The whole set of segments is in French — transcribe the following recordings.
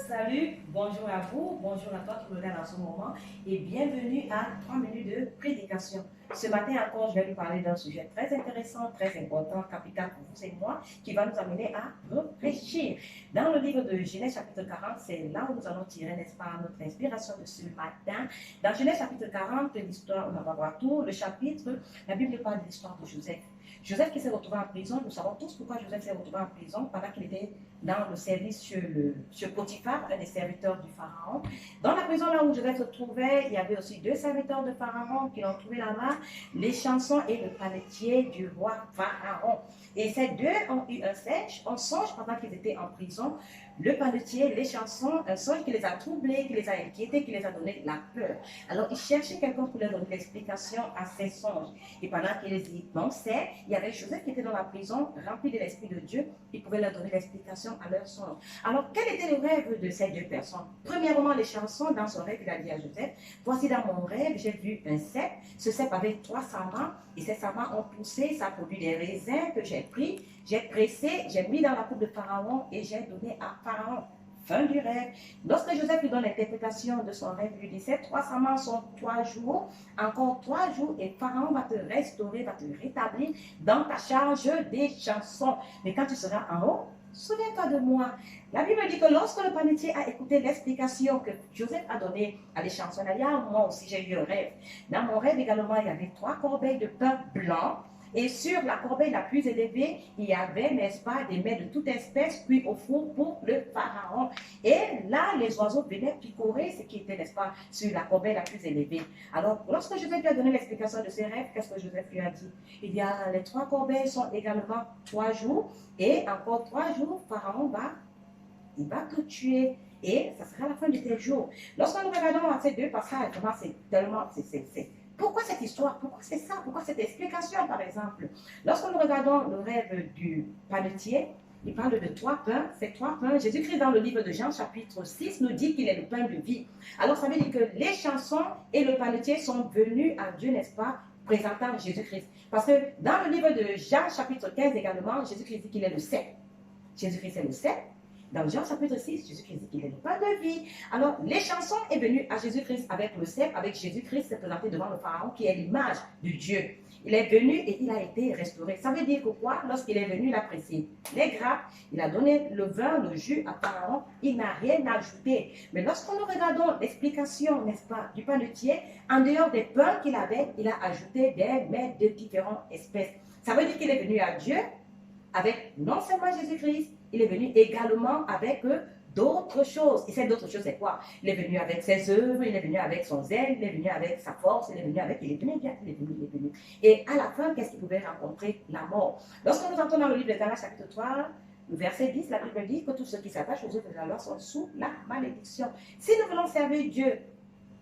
salut, bonjour à vous, bonjour à toi qui me regarde en ce moment et bienvenue à 3 minutes de prédication. Ce matin encore, je vais vous parler d'un sujet très intéressant, très important, capital pour vous et moi, qui va nous amener à réfléchir. Dans le livre de Genèse chapitre 40, c'est là où nous allons tirer, n'est-ce pas, notre inspiration de ce matin. Dans Genèse chapitre 40, l'histoire, on va voir tout, le chapitre, la Bible parle de l'histoire de Joseph. Joseph qui s'est retrouvé en prison, nous savons tous pourquoi Joseph s'est retrouvé en prison, pendant qu'il était dans le service sur Potiphar, un des serviteurs du Pharaon. Dans la prison là où Joseph se trouvait, il y avait aussi deux serviteurs de Pharaon qui l'ont trouvé là-bas, les chansons et le panetier du roi Pharaon. Et ces deux ont eu un songe pendant qu'ils étaient en prison. Le panetier, les chansons, un songe qui les a troublés, qui les a inquiétés, qui les a donné la peur. Alors ils cherchaient quelqu'un pour leur donner l'explication à ces songes. Et pendant qu'ils y pensaient, il y avait Joseph qui était dans la prison, rempli de l'Esprit de Dieu, il pouvait leur donner l'explication à leur songe. Alors quel était le rêve de ces deux personnes? Premièrement, les chansons, dans son rêve, il a dit à Joseph, voici dans mon rêve, j'ai vu un cep, ce cep avait 3 sarments, et ces sarments ont poussé, ça a produit des raisins que j'ai pris, j'ai pressé, j'ai mis dans la coupe de Pharaon et j'ai donné à Pharaon. Fin du rêve. Lorsque Joseph lui donne l'interprétation de son rêve, il lui dit, ces 3 sarments sont 3 jours, encore 3 jours, et Pharaon va te restaurer, va te rétablir dans ta charge des chansons. Mais quand tu seras en haut, souviens-toi de moi. La Bible dit que lorsque le panetier a écouté l'explication que Joseph a donnée à les chansons, il a dit, ah, moi aussi j'ai eu un rêve. Dans mon rêve également, il y avait 3 corbeilles de pain blanc. Et sur la corbeille la plus élevée, il y avait, n'est-ce pas, des mets de toute espèce cuits au four pour le Pharaon. Et là, les oiseaux venaient picorer ce qui était, n'est-ce pas, sur la corbeille la plus élevée. Alors, lorsque Joseph lui a donné l'explication de ses rêves, qu'est-ce que Joseph lui a dit? Il y a les 3 corbeilles sont également 3 jours. Et encore 3 jours, Pharaon il va te tuer. Et ça sera la fin de tes jours. Lorsque nous regardons ces deux passages, vraiment, c'est tellement, pourquoi cette histoire? Pourquoi c'est ça? Pourquoi cette explication, par exemple? Lorsque nous regardons le rêve du panetier, il parle de 3 pains. Ces 3 pains, Jésus-Christ dans le livre de Jean, chapitre 6, nous dit qu'il est le pain de vie. Alors, ça veut dire que les chansons et le panetier sont venus à Dieu, n'est-ce pas, présentant Jésus-Christ. Parce que dans le livre de Jean, chapitre 15 également, Jésus-Christ dit qu'il est le cep. Jésus-Christ est le cep. Dans Jean chapitre 6, Jésus-Christ dit qu'il est le pain de vie. Alors, les chansons est venue à Jésus-Christ avec le cep, avec Jésus-Christ s'est présenté devant le Pharaon qui est l'image de Dieu. Il est venu et il a été restauré. Ça veut dire que quoi? Lorsqu'il est venu, il a pressé les grappes, il a donné le vin, le jus à Pharaon, il n'a rien ajouté. Mais lorsque nous regardons l'explication, n'est-ce pas, du panetier, en dehors des pains qu'il avait, il a ajouté des mets de différentes espèces. Ça veut dire qu'il est venu à Dieu avec non seulement Jésus-Christ, il est venu également avec d'autres choses. Et ces d'autres choses, c'est quoi? Il est venu avec ses œuvres, il est venu avec son zèle, il est venu avec sa force, il est venu avec, il est venu bien, il est venu, il est venu. Et à la fin, qu'est-ce qu'il pouvait rencontrer? La mort. Lorsque nous entrons dans le livre de Galates chapitre 3, le verset 10, la Bible dit que tous ceux qui s'attachent aux œuvres de la loi sont sous la malédiction. Si nous voulons servir Dieu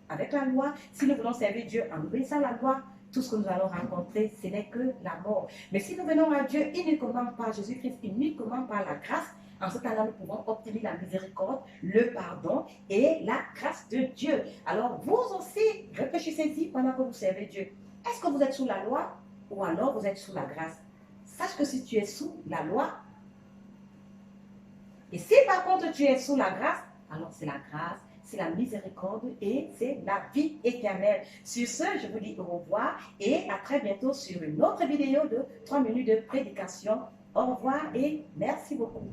avec la loi, si nous voulons servir Dieu en obéissant à la loi, tout ce que nous allons rencontrer, ce n'est que la mort. Mais si nous venons à Dieu uniquement par Jésus-Christ, uniquement par la grâce, en ce cas-là, nous pouvons obtenir la miséricorde, le pardon et la grâce de Dieu. Alors, vous aussi, réfléchissez-y pendant que vous servez Dieu. Est-ce que vous êtes sous la loi ou alors vous êtes sous la grâce? Sache que si tu es sous la loi, et si par contre tu es sous la grâce, alors c'est la grâce, c'est la miséricorde et c'est la vie éternelle. Sur ce, je vous dis au revoir et à très bientôt sur une autre vidéo de 3 minutes de prédication. Au revoir et merci beaucoup.